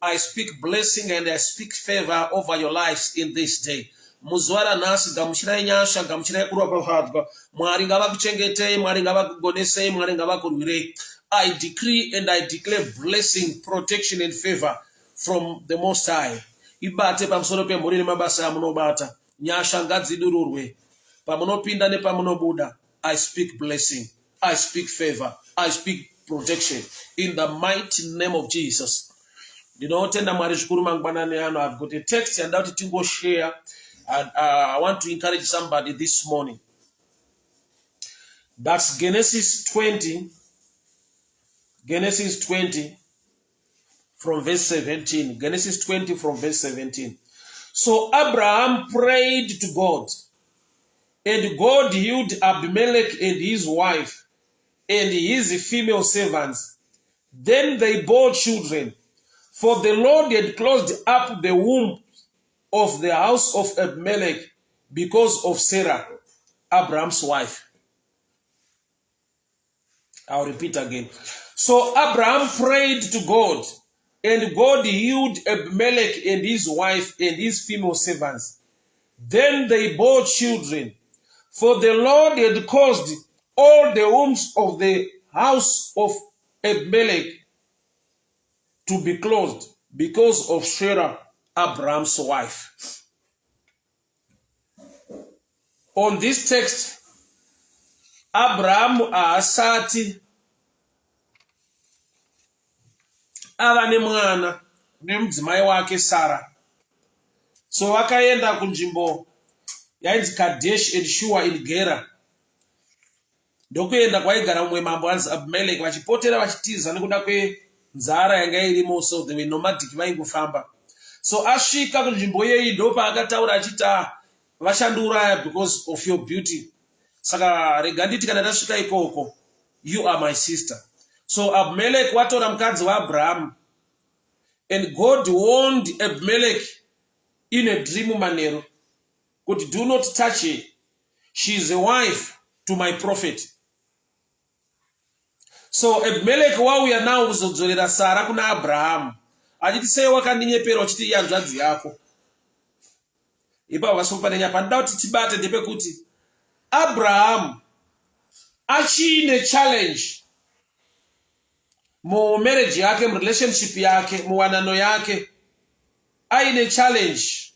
I speak blessing and I speak favor over your lives in this day. Muzwara nasi gamushira nyasha gamushira kuropafadzwa. Mwari ngavakuchengetei, Mwari ngavakugonesei, Mwari ngavakurwirei. I decree and I declare blessing, protection and favor from the Most High. Ibate pamusoro pemhuri nemabasa amunobata. Nyasha ngadzidururwe. Pamunopinda nepamunobuda. I speak blessing. I speak favor. I speak protection in the mighty name of Jesus. Ndinotenda Mwari zvikuru mangwanani ano. I've got a text and that tingo share. And I want to encourage somebody this morning. That's Genesis 20. Genesis 20 from verse 17. Genesis 20 from verse 17. So Abraham prayed to God, and God healed Abimelech and his wife and his female servants. Then they bore children, for the Lord had closed up the womb of the house of Abimelech because of Sarah, Abraham's wife. I'll repeat again. So Abraham prayed to God, and God healed Abimelech and his wife and his female servants. Then they bore children, for the Lord had caused all the wombs of the house of Abimelech to be closed because of Sarah, Abraham's wife. On this text, Abraham asati ava nemwana nemudzimai wake Sarah. So vakaenda kunzvimbo yainzi Kadesh and Shua in Gera. Ndokuenda kwaigara mumwe mambo anzi Abimelech, vachipotera vachitiza nekuda kwenzara yanga irimo, so they were nomadic vaingofamba. So asvika kunzvimbo iyeyi ndopa akataura achiti vashandiuraya because of your beauty. Saka rega nditi kana tasvika ikoko, you are my sister. So Abimelech watora mukadzi waAbraham, and God warned Abimelech in a dream manero, kuti do not touch her. She is a wife to my prophet. So Abimelech wauya nawo kuzodzorera Sara kuna Abraham, achiti sei wakandinyepera uchiti iyanzvadzi yako. Ipapo vasopa nenyapa ndida kuti tibate ndepekuti Abraham achine challenge mu marriage yake, mu relationship yake, mu wanano yake, aine challenge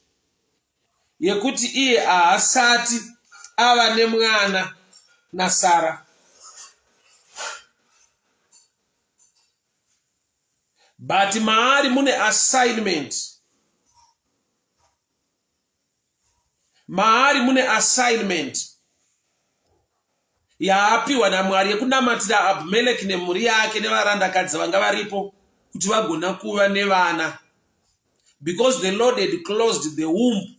yekuti iye haasati ava nemwana na Sara. But maari mune assignment. Maari mune assignment yaapiwa naMwari yekunamatira Abimelech nemhuri yake nevarandakadzi vanga varipo kuti vagona kuva nevana, because the Lord had closed the womb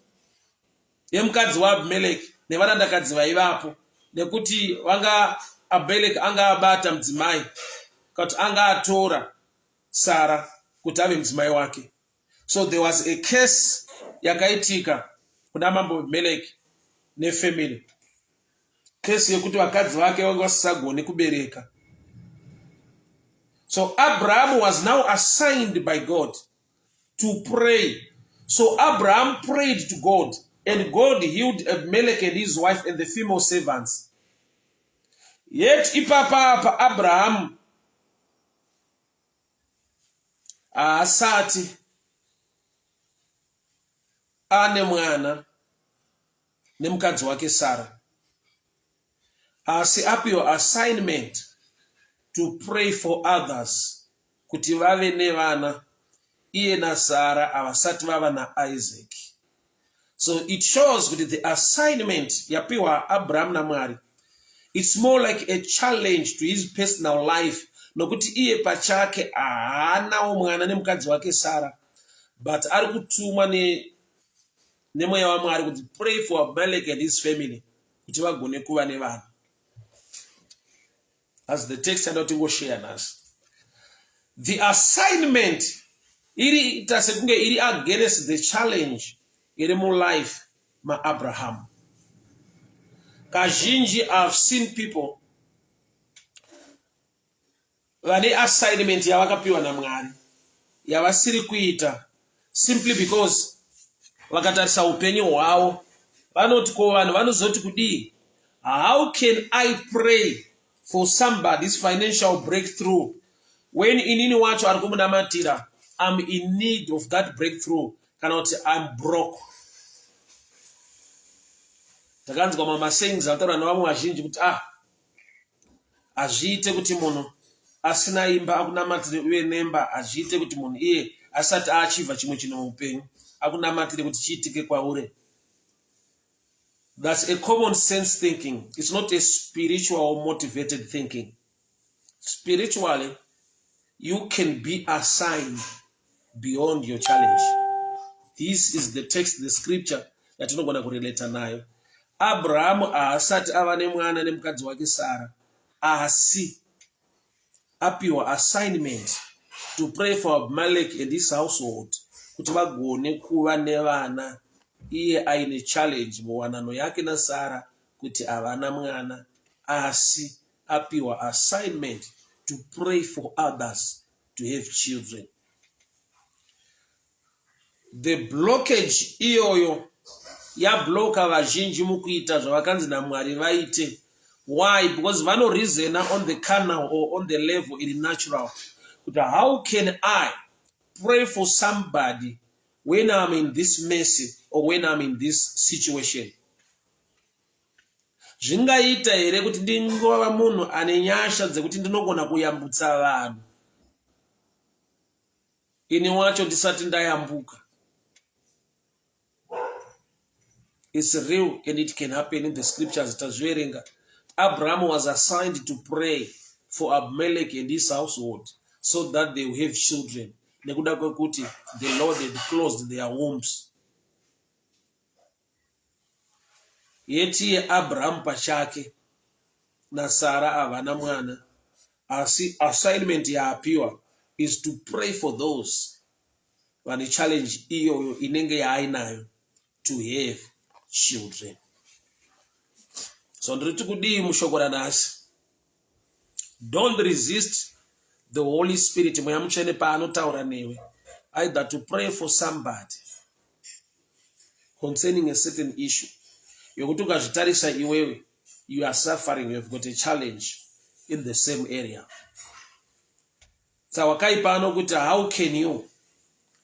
yemukadzi waAbimelech nevarandakadzi vaivapo, nekuti vanga Abimelech anga abata mudzimai kuti anga atora Sarah kuti ave mudzimai wake. So there was a case yakaitika kuna mambo Abimelech nefamily, case yekuti vakadzi vake vanga vasisagone kubereka. So Abraham was now assigned by God to pray. So Abraham prayed to God, and God healed Abimelech and his wife and the female servants. Yet ipapa Abraham asati ane mwana nemukadzi wake Sarah, asi apiwa assignment to pray for others kuti vave nevana, iye na Sarah avasati vava na Isaac. So it shows kuti the assignment yapiwa Abraham na Mwari, it's more like a challenge to his personal life, nokuti iye pachake haanawo mwana nemukadzi wake Sarah, but ari kutumwa nemweya waMwari kuti pray for Abimelech and his family kuti vagone kuva nevana. As the text anotingo share nas, the assignment iri itasekunge iri against the challenge iri mu life ma Abraham. Kazhinji I've seen people vane assignment yavakapiwa naMwari, yavasiri kuita simply because vakatarisa upenyu hwavo vanoti ko vanhu vanozoti kudii, how can I pray for somebody's financial breakthrough when inini wacho ari kumunamatira I'm in need of that breakthrough kana kuti I'm broke. Takanzwa mamasayings ataura nevamwe vazhinji kuti hazviite kuti munhu asina imba akunamatire uye nemba, hazviite kuti munhu iye asati aachivha chimwe chinhu muupenyu akunamatire kuti chiitike kwauri. That's a common sense thinking. It's not a spiritual or motivated thinking. Spiritually, you can be assigned beyond your challenge. This is the text, the scripture that tinogona kurelata nayo. Abrahamu haasati ava nemwana nemukadzi wake Sara, asi apiwa assignment to pray for Abimelech and his household kuti vagone kuva nevana, iye aine challenge muwanano yake naSara kuti havana mwana, asi apiwa assignment to pray for others to have children. The blockage iyoyo yabloka vazhinji mukuita zvavakanzi naMwari vaite. Why? Because vano reason on the carnal or on the level in natural. But how can I pray for somebody when I'm in this mess or when I'm in this situation? Zvingaita here kuti ndingova munhu ane nyasha dzekuti ndinogona kuyambutsa vanhu ini wacho ndisati ndayambuka. It's real and it can happen in the scriptures. Abraham was assigned to pray for Abimelech and his household so that they will have children. Nekuda kwekuti the Lord had closed their wombs. Yeti Abraham pachake na Sara havana mwana, asi assignment yaapiwa is to pray for those vane challenge iyoyo inenge yaainayo to have children. So ndiri kudii mushoko ranhasi, don't resist the Holy Spirit mweya mutsvene paanotaura newe, either to pray for somebody concerning a certain issue yokuti ukazvitarisa iwewe you are suffering, you have got a challenge in the same area. Tsawakai pano kuti how can you,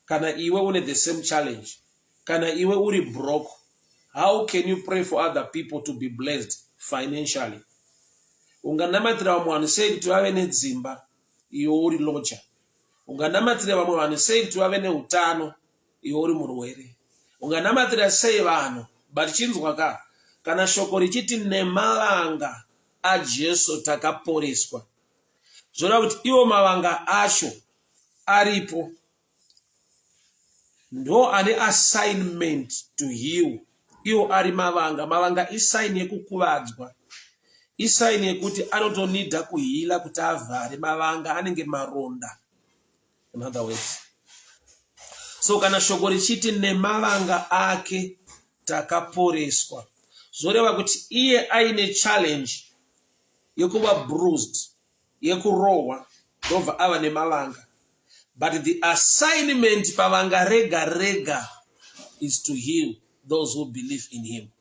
kana iwe une the same challenge, kana iwe uri broke, how can you pray for other people to be blessed financially? Unganamatira vamwe vanhu sei kuti vave nedzimba iwe uri loja? Unganamatira vamwe vanhu sei kuti vave neutano iwe uri murwere? Unganamatira sei vanhu? But chinzwa ka, kana shoko richiti nemalanga aJesu takaporeswa, zvoreva kuti iwo mavanga acho aripo ndo ane assignment to heal. Iwo ari mavanga isaini yekukuvadzwa, isaini yekuti anotonida kuhila kuti avhare mavanga anenge maronda, in other words. So kana shoko richiti nemavanga ake takaporeswa, zvoreva kuti iye aine challenge yekuva bruised, yekurohwa, ndobva ava nemavanga. But the assignment pavanga rega rega is to heal those who believe in him.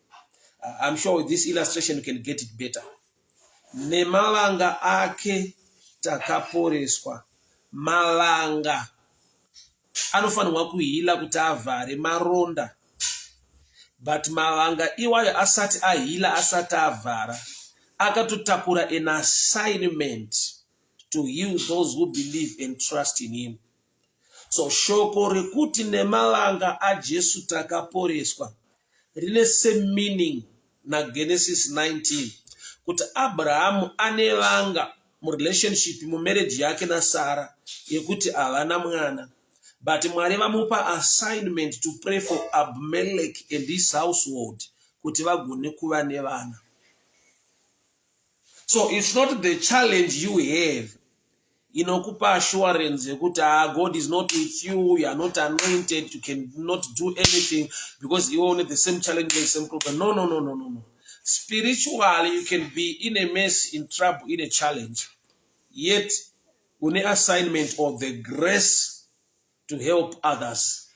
I'm sure with this illustration you can get it better. Nemavanga ake takaporeswa. Mavanga anofanirwa kuhila kuti avhare maronda. But mavanga iwayo asati ahila, asati avhara, akatotakura an assignment to heal those who believe and trust in him. So shoko rekuti nemalanga aJesu takaporeswa rine same meaning na Genesis 19 kuti Abrahamu anevanga mu relationship mu marriage yake na Sara yekuti avana mwana, but Mwari vamupa assignment to pray for Abimelech and his household kuti vagone kuva nevana. So it's not the challenge you have inokupa assurance yekuti God is not with you, you are not anointed, you cannot do anything because you own the same challenge, the same problem. No. Spiritually, you can be in a mess, in trouble, in a challenge, yet une assignment of the grace to help others.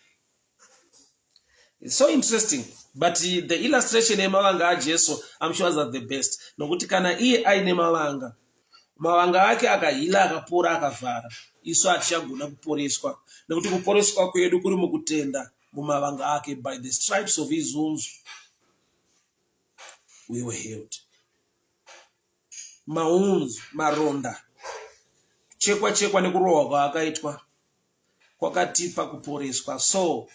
It's so interesting. But the illustration emavanga ajesu, I'm sure that the best. Nokuti kana iye aine mavanga ake akahila akapora akavhara, isu atichagona kuporeswa. Nokuti kuporeswa kwedu kuri mukutenda mumavanga ake. By the stripes of his wounds we were healed. Maunzu, maronda, chekwa nekurohwa kwaakaitwa kwakatipa kuporeswa. So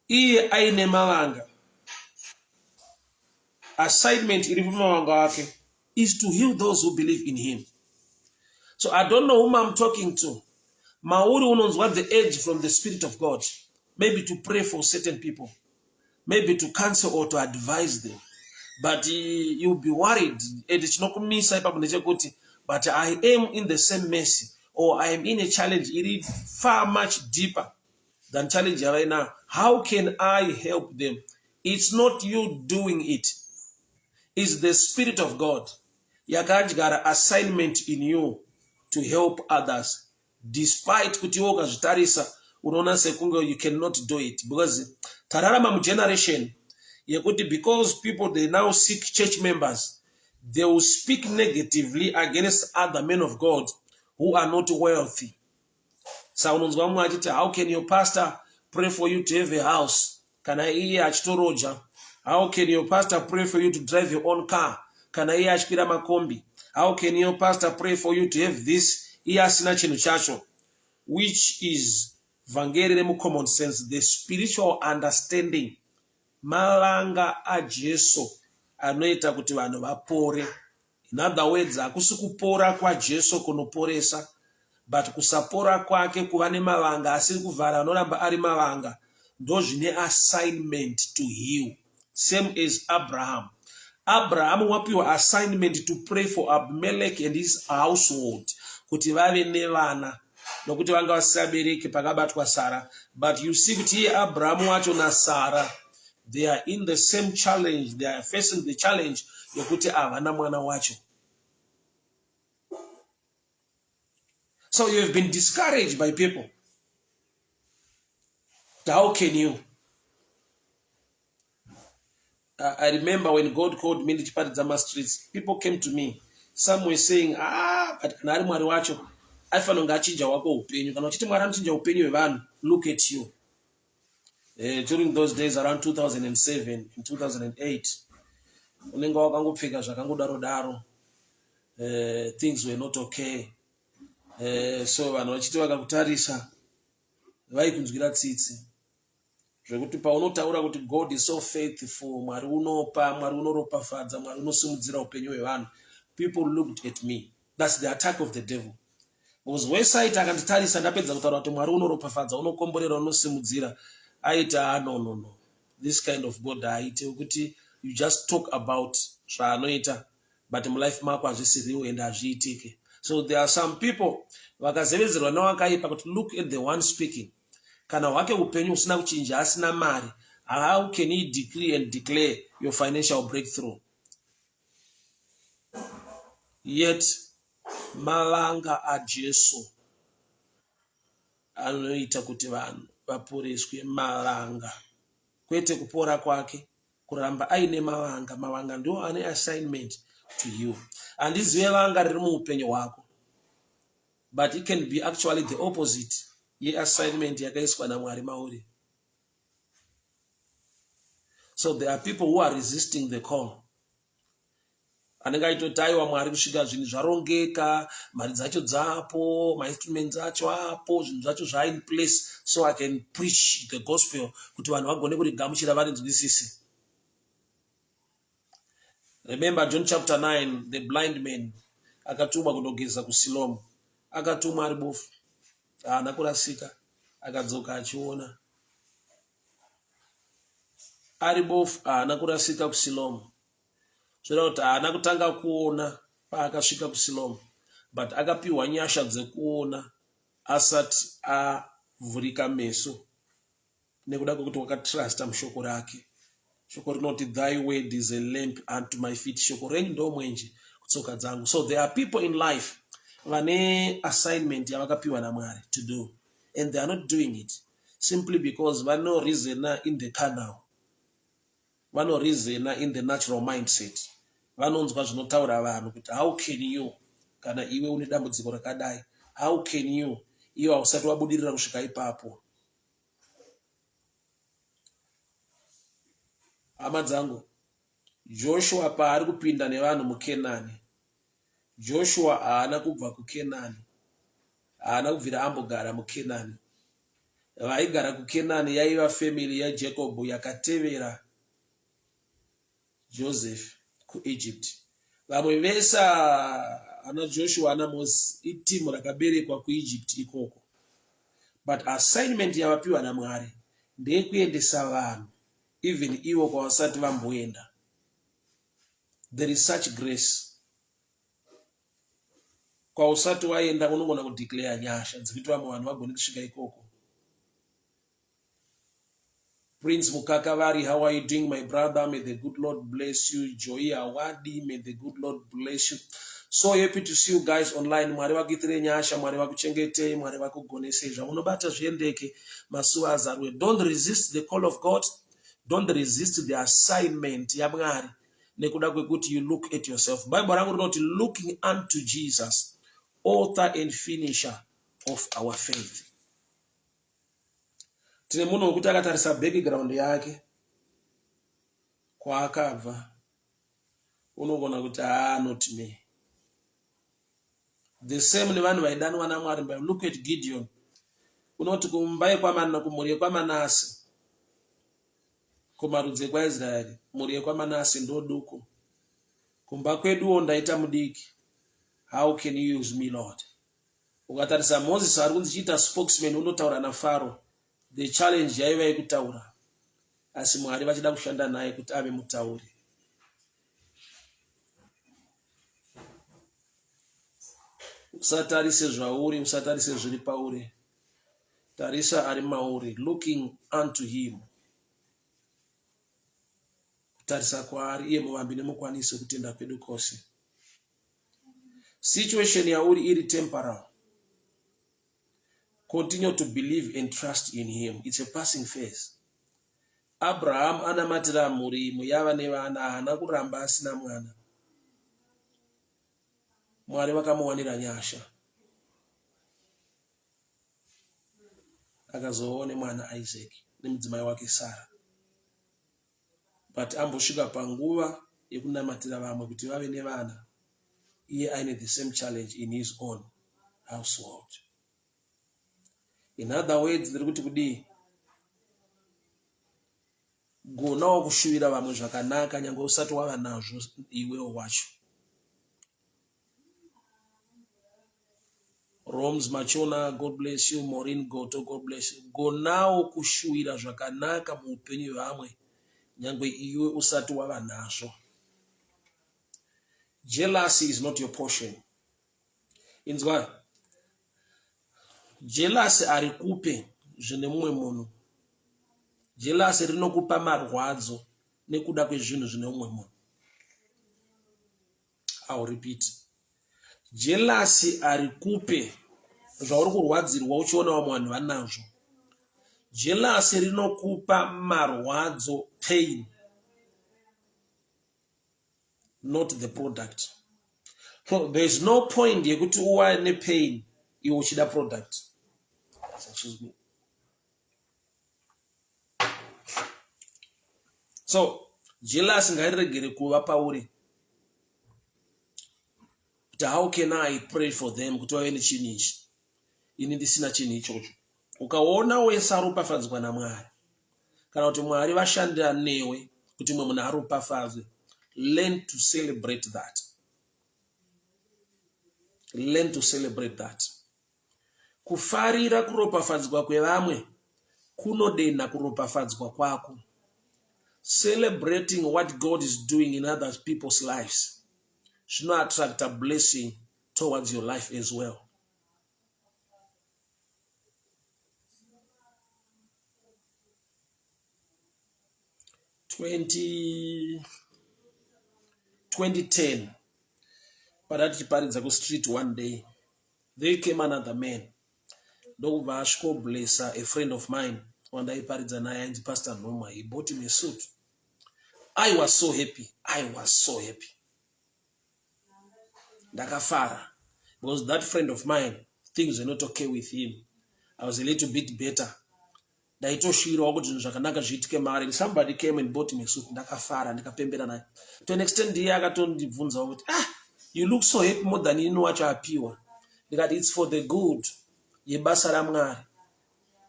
iye aine mavanga, assignment iri pamavanga ake is to heal those who believe in him. So I don't know whom I'm talking to. Mauri unonzwa the edge from the Spirit of God. Maybe to pray for certain people. Maybe to counsel or to advise them. But you'll be worried. But I am in the same mercy. Or I am in a challenge. It is far much deeper than challenge right now. How can I help them? It's not you doing it. It's the Spirit of God. Yakajgara assignment in you to help others. Despite kutioka jitarisa, unaona sekungo you cannot do it. Because tararama mu generation, because people they now seek church members, they will speak negatively against other men of God who are not wealthy. So how can your pastor pray for you to have a house? Can I hear achitoroja? How can your pastor pray for you to drive your own car? Can I hear achipira makombi? How can your pastor pray for you to have this? Which is Evangelist common sense, the spiritual understanding. Malanga a Jesu anoita kuti vanhu vapore. In other words, akusi kupora kwa Jesu kunoporesa, but kusapora kwake kuva nemavanga asiri kuvhara anoramba ari mavanga ndo zvine assignment to heal. Same as Abraham. Abraham wapiwa assignment to pray for Abimelech and his household kuti vave nevana nokuti vanga vasabereke pakabatwa Sara. But you see kuti Abraham wacho na Sara, they are in the same challenge. They are facing the challenge yokuti avana mwana wacho. So you have been discouraged by people. How can you? I remember when God called me to Zama streets, people came to me. Some were saying, but kanari mwari wacho, aifano ngachinja wako upenyu. Kana uchiti mwari anochinja upenyu wevanhu, look at you. During those days around 2007 and 2008, unenge wakangopfeka zvakangodaro. Things were not okay. So vanhu vachiti vakakutarisa vaikunzwira tsitsi. Zvekuti paunotaura kuti God is so faithful, mwari unopa, mwari unoropafadza, mwari unosimudzira upenyu hwevanhu, people looked at me. That's the attack of the devil. Because website akanditarisa ndapedza kutaura kuti mwari unoropafadza, unokomborera, unosimudzira, aiti no. This kind of God aite kuti you just talk about zvaanoita, but mulife mako hazvisiriwo and hazviitike. So there are some people vakazevezerwa newakaipa kuti look at the one speaking. Kana wake upenyu usina kuchinja, asina mari, how can he decree and declare your financial breakthrough? Yet malanga a Jesu anoita kuti vanhu vaporeswe. Malanga kwete kupora kwake, kuramba aine mavanga ndio ane assignment to you. And this vanga riri muupenyu hwako, but it can be actually the opposite. Ye assignment yakaiswa naMwari mauri. So there are people who are resisting the call. Anenge aitotaiwa Mwari kusvika zvinhu zvarongeka, mari dzacho dzapo, ma-instruments acho apo, zvinhu zvacho zva in place, so I can preach the gospel kuti vanhu vagone kurigamuchira varinzwisise. Remember John chapter 9, the blind man akatumwa kundogeza kuSilomu, akatumwa ari bofu, haana kurasika, akadzoka achiona. Ari bofu haana kurasika kuSilomu, zvoreva kuti haana kutanga kuona paakasvika kuSilomu, but akapiwa nyasha dzekuona asati avhurika meso, nekuda kwekuti wakatrasta mushoko rake. Shoko rinoti thy word is a lamp unto my feet. Shoko renyu ndo mwenje kutsoka dzangu. So there are people in life vane assignment yavakapiwa naMwari to do. and they are not doing it simply because there no reason in the carnal, there no reason in the natural mindset. Vanonzwa zvinotaura vanhu kuti how can you, kana iwe une dambudziko rakadai, how can you, iwe hausati wabudirira kusvika ipapo. Hama dzangu, Joshua paari kupinda nevanhu muKenani, Joshua haana kubva kuKenani, haana kubvira ambogara muKenani. Vaigara kuKenani yaiva family yaJacob yakatevera Joseph kuEgypt. Vamwe vese ana Joshua ana Moses itimu rakaberekwa kuEgypt ikoko. But assignment yavapiwa naMwari ndeyekuendesa vanhu even ivo kwavasati vamboenda. There is such grace. Kwausati waenda unogona kudeclare nyasha dzekuti vamwe vanhu vagone kusvika ikoko. Prince Mukakavari, how are you doing, my brother? May the good Lord bless you. Joy Awadi, may the good Lord bless you. So happy to see you guys online. Mwari vakitire nyasha, Mwari vakuchengete, Mwari vakugonese. Zvamunobata zviendeke masuwa azarwe. Don't resist the call of God. Don't resist the assignment ya Mwari. Nekuda kwekuti you look at yourself. Bible rangu rinoti looking unto Jesus, author and finisher of our faith. Tine munhu wekuti akatarisa background yake kwaakabva unogona kuti not me. The same nevanhu vaidanwa naMwari. Look at Gideon. Unoti kumba kumhuri yekwaManase, kumarudzi ekwaIsraeri, mhuri yekwaManase ndoduku. Kumba kweduwo ndaita mudiki. How can you use me, Lord? Ukatarisa Moses ari kunzi chiita spokesman unotaura naFaro. The challenge yaiva yekutaura, asi Mwari vachida kushanda naye kuti ave mutauri. Usatarise zvauri, usatarise zviri pauri. Tarisa ari mauri, looking unto him. Kutarisa kwaari iye muvambi nemukwanisi kutenda kwedu kose. Situation yauri iri temporal. Continue to believe and trust in him. It's a passing phase. Abraham anamatira mhuri muyava nevana, haana kuramba asina mwana. Mwari vakamuwanira nyasha, akazoone mwana Isaac nemudzimai wake Sara. But ambosvika panguva yekunamatira vamwe kuti vave nevana, iye aine the same challenge in his own household. In other words, ndiri kuti kudii, gonawo kushuvira vamwe zvakanaka nyange usati wava nazvo iwewo wacho. Roms Machona, God bless you. Maureen Goto, God bless you. Gonawo kushuvira zvakanaka muupenyu hwamwe nyange iwe usati wava nazvo. Jealousy is not your portion. Inzwa, jealousy arikupe zvine mumwe munhu. Jealousy rinokupa marwadzo nekuda kwezvinhu zvine mumwe munhu. I'll repeat. Jealousy arikupe zvauri kurwadzirwa uchiona vamwe vanhu vanazvo. Jealousy rinokupa marwadzo, pain, not the product. So there is no point yekuti uwane pain iwe uchida product. Excuse me. So jealousy ngairegere kuva pauri. But how can I pray for them kuti vave nechinhu ichi? Ini ndisina chinhu ichocho. Ukaona wese aropafadzwa naMwari, kana kuti Mwari vashandira newe kuti mumwe munhu aropafadzwe, learn to celebrate that. Learn to celebrate that. Kufarira kuropafadzwa kwevamwe kunodenha kuropafadzwa kwako. Celebrating what God is doing in other people's lives should not attract a blessing towards your life as well. In 2010, Parati Chiparidza go street one day, there came another man. ndokubva asvikoblessa a friend of mine wandaiparidza naye ainzi Pastor Noma. He bought him a suit. I was so happy. Ndakafara. Because that friend of mine, things were not okay with him. I was a little bit better. Ndaitoshirawo kuti zvakanaka zviitike maari. Somebody came and bought me a suit. Ndakafara, ndikapembera naye. To an extent iye akatondibvunzawo kuti, you look so happy more than you know wachapiwa. Because it's for the good yebasa raMwari.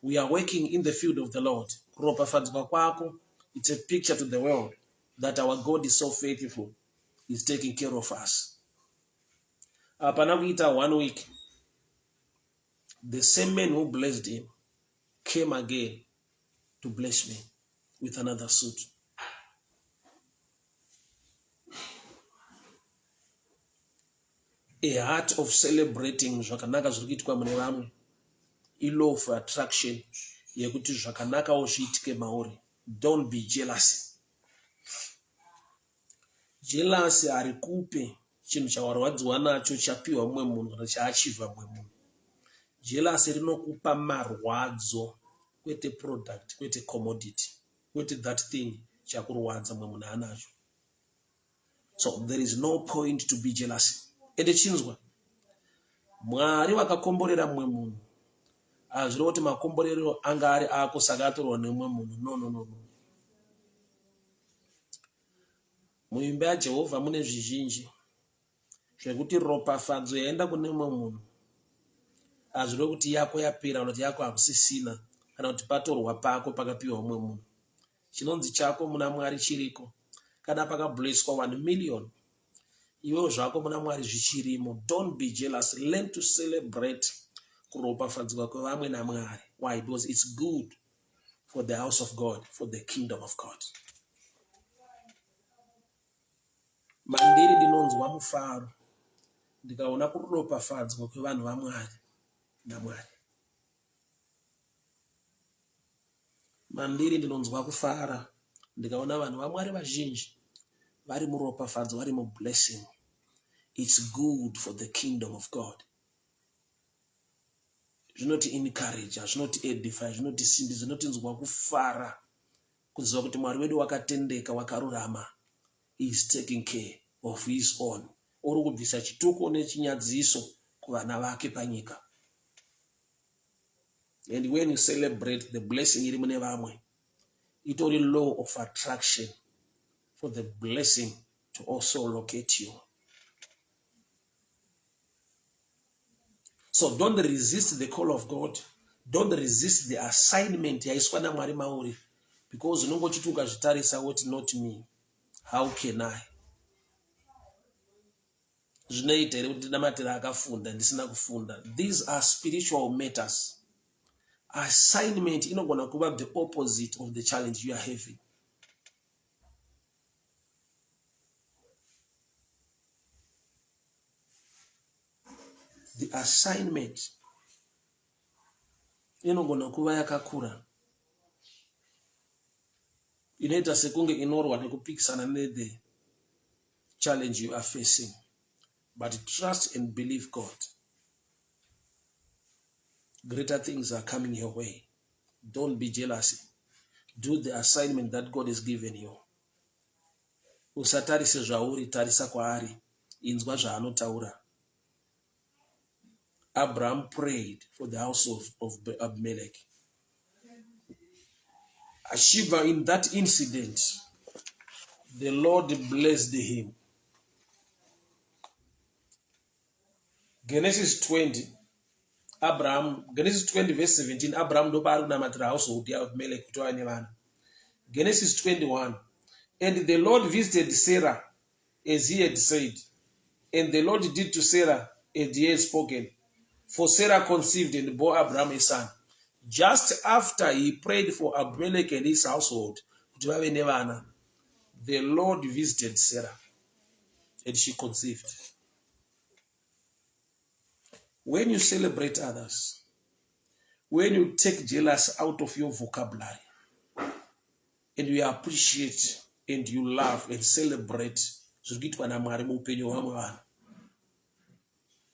We are working in the field of the Lord. Kuropafadzwa kwako, it's a picture to the world that our God is so faithful. He's taking care of us. Apana kuita 1 week, the same man who blessed him came again to bless me with another suit. A heart of celebrating zvakanaka zviri kuitwa mune vamwe. Law of attraction yekuti zvakanaka zviitike mauri. Don't be jealous. Jealous harikupe chinhu chawarwadziwa nacho chapiwa mumwe munhu kana chaachivha mumwe munhu. Jealous rinokupa marwadzo, kwete product, kwete commodity, kwete that thing chakurwadza mumwe munhu anacho. So there is no point to be jealous. Ende chinzwa, Mwari vakakomborera mumwe munhu hazviri kuti makomborero anga ari ako saka atorwa nemumwe munhu. No. Muimba yaJehovha mune zvizhinji zvekuti ropafadzo yaenda kune mumwe munhu hazviri kuti yako yapera kana kuti yako hakusisina kana kuti patorwa pako pakapiwa mumwe munhu. Chinonzi chako muna Mwari chiriko. Kana pakablesswa 1 million, iwewo zvako muna Mwari zvichirimo. Don't be jealous. Learn to celebrate kuropafadzwa kwevamwe naMwari. Why? Because it's good for the house of God, for the kingdom of God. Mandiri ndinonzwa mufaro ndikaona kuropafadzwa kwevanhu vaMwari naMwari. Mandiri ndinonzwa kufara ndikaona vanhu vaMwari vazhinji vari muropafadzwa, vari mublessing. It's good for the kingdom of God. Zvinoti encourage, zvinoti edify, zvinoti simbi, zvinotinzwa kufara kuziva kuti Mwari wedu wakatendeka, wakarurama. He is taking care of his own. Uri kubvisa chituko nechinyadziso kuvana vake panyika. And when you celebrate the blessing iri mune vamwe, itori law of attraction for the blessing to also locate you. So don't resist the call of God. Don't resist the assignment yaiswa naMwari mauri, because unongochiti ukazvitarisa woti not me. How can I? Zvinoita here kuti ndamatira akafunda ndisina kufunda. These are spiritual matters. Assignment inogona kuva the opposite of the challenge you are having. The assignment inogona kuva yakakura. Inoita sekunge inorwa nekupikisana the challenge you are facing. But trust and believe God. Greater things are coming your way. Don't be jealous. Do the assignment that God has given you. Usatarise zvauri, tarisa kwaari. Inzwa zvaanotaura. Abraham prayed for the house of Abimelech. Ashiva, in that incident, the Lord blessed him. Genesis 20 verse 17, Abraham ndopaari kunamatira household yaAbimelech kuti ave nevana. Genesis 21, and the Lord visited Sarah as he had said, and the Lord did to Sarah as he had spoken. For Sarah conceived and bore Abraham a son. Just after he prayed for Abimelech and his household, the Lord visited Sarah and she conceived. When you celebrate others, when you take jealous out of your vocabulary, and you appreciate and you love and celebrate,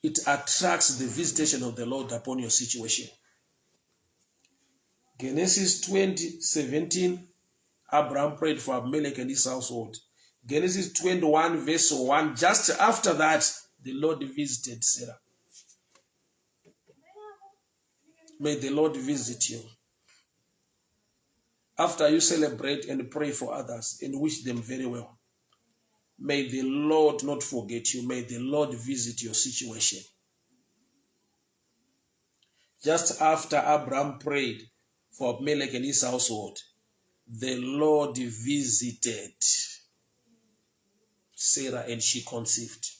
it attracts the visitation of the Lord upon your situation. Genesis 20:17, Abraham prayed for Abimelech and his household. Genesis 21 verse 1, just after that, the Lord visited Sarah. May the Lord visit you. After you celebrate and pray for others and wish them very well, may the Lord not forget you. May the Lord visit your situation. Just after Abraham prayed for Abimelech and his household, the Lord visited Sarah and she conceived.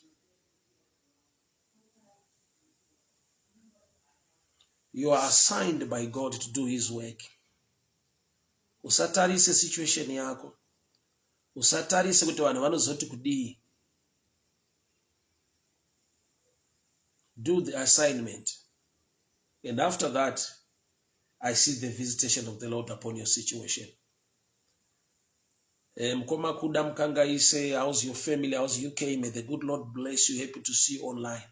You are assigned by God to do his work. Usatarise situation yako. Usatarise kuti vanhu vanozoti kudii. Do the assignment. And after that, I see the visitation of the Lord upon your situation. Mkoma kuda mkanga ise, how's your family, how's UK? May the good Lord bless you. Happy to see you online.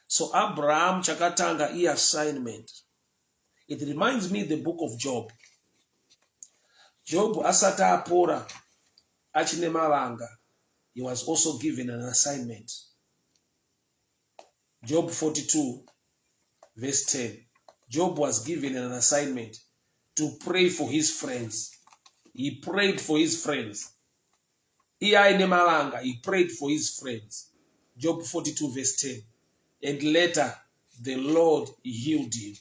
So Abraham chakatanga I assignment. It reminds me the book of Job. Job asata apora achine mavanga. He was also given an assignment. Job 42 verse 10. Job was given an assignment to pray for his friends. He prayed for his friends. He prayed for his friends. Job 42 verse 10. And later, the Lord healed him.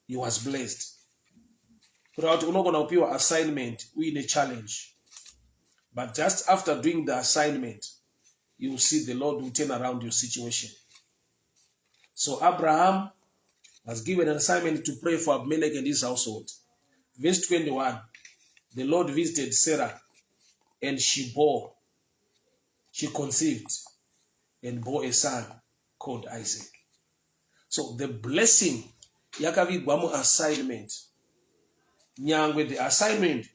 He was blessed. Throughout your assignment, we in a challenge. But just after doing the assignment, you will see the Lord will turn around your situation. So Abraham was given an assignment to pray for Abimelech and his household. Verse 21, the Lord visited Sarah and she conceived and bore a son called Isaac. So the blessing, yakavigwamo assignment. Nyangwe, the assignment,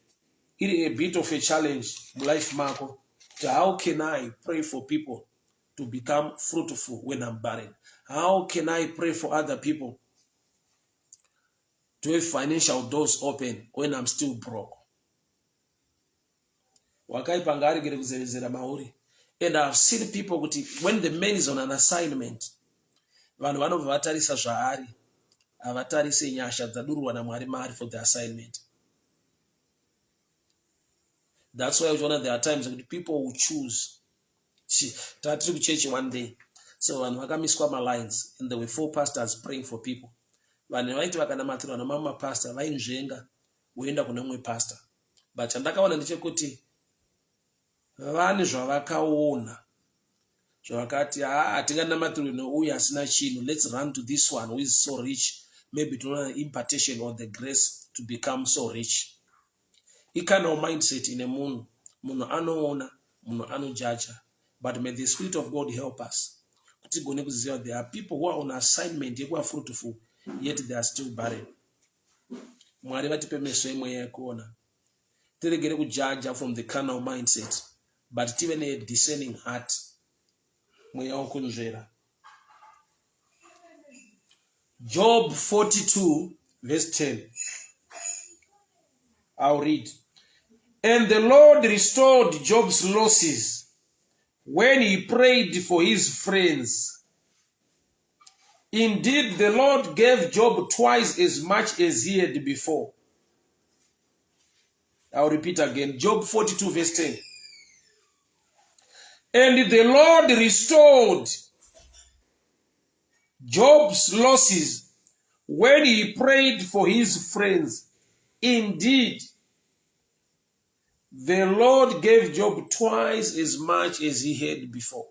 it is a bit of a challenge in life, Marco. How can I pray for people to become fruitful when I'm barren? How can I pray for other people to have financial doors open when I'm still broke? And I've seen people, when the man is on an assignment, for the assignment. That's why there are times when people will choose. To church one day. So when I miss my lines, and there were 4 pastors praying for people. When I went to a mama pastor, I njenga, we end up on a pastor. But Chandaka and Chekuti, Vani Javakaona. Javakati, I think I'm not to know who has snatching. Let's run to this one who is so rich. Maybe to learn impartation or the grace to become so rich. He kind of mindset in a moon, muno ano jaja. But may the Spirit of God help us. There are people who are on assignment, who are fruitful, yet they are still barren. They get judge from the carnal mindset, but even a discerning heart. Job 42, verse 10. I'll read. And the Lord restored Job's losses when he prayed for his friends. Indeed, the Lord gave Job twice as much as he had before. I'll repeat again. Job 42 verse 10. And the Lord restored Job's losses when he prayed for his friends. Indeed, the Lord gave Job twice as much as he had before.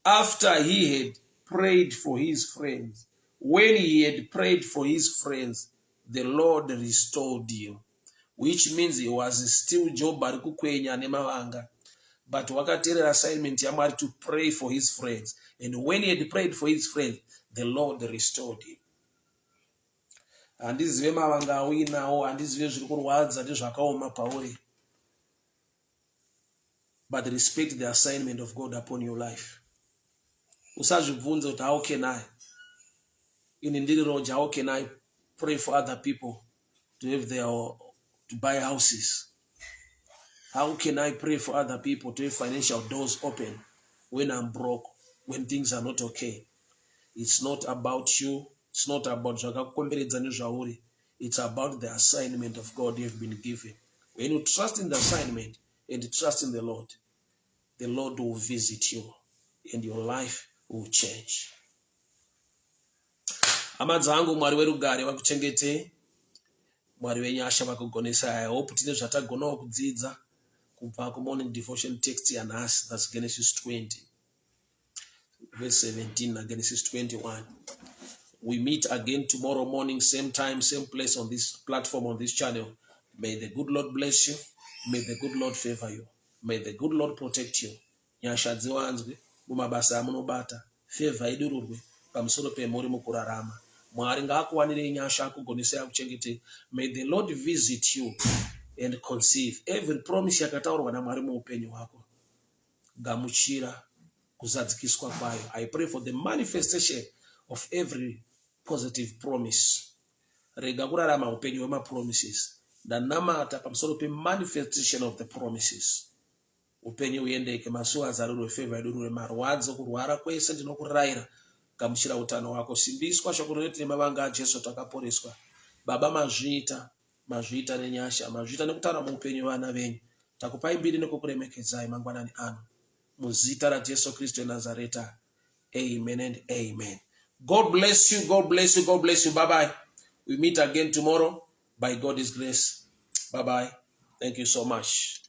After he had prayed for his friends, when he had prayed for his friends, the Lord restored him. Which means he was still Job barikukwenya nemavanga. But wakatera assignment yamari to pray for his friends. And when he had prayed for his friends, the Lord restored him. And this is vemavanga winao, and this is zvikurwadza ndezvakaoma pauri. But respect the assignment of God upon your life. Usazvibvunza kuti how can I? In ndiri roja, how can I pray for other people to have to buy houses? How can I pray for other people to have financial doors open when I'm broke, when things are not okay? It's not about you. It's not about zvakukomberedzani. It's about the assignment of God you have been given. When you trust in the assignment and trust in the Lord will visit you and your life will change. Hama dzangu, Mwari werugare vakuchengete, Mwari wenyasha vakugonesa. I hope tine zvatagonawo kudzidza kubva kumorning devotion text yanhasi. That's Genesis 20 verse 17 na Genesis 21. We meet again tomorrow morning, same time, same place, on this platform, on this channel. May the good Lord bless you. May the good Lord favor you. May the good Lord protect you. Nyasha dziwanzwe mumabasa amunobata. Favor idururwe pamusoro pemuri mukurarama. Mwari ngaakuwanire nyasha akugonese akuchengete. May the Lord visit you and conceive every promise yakataurwa naMwari muupenyu hwako. Gamuchira kuzadzikiswa kwayo. I pray for the manifestation of every positive promise. Rega kurarama upenyu wemapromises. Ndanamata pamusoro pe manifestation of the promises. Upenyu uyendeke, masuwa azarurwe, favor idururwe, marwadzo, kurwara kwese ndinokurayira. Gamuchira utano hwako. Simbiswa shoko rete nemavanga aJesu takaporeswa. Baba, mazviita nenyasha, mazviita nekutara muupenyu vana venyu. Takupai mbiri nekukuremekedzai mangwanani ano. Muzita raJesu Kristu eNazareta. Amen and amen. God bless you. God bless you. God bless you. Bye-bye. We meet again tomorrow by God's grace. Bye-bye. Thank you so much.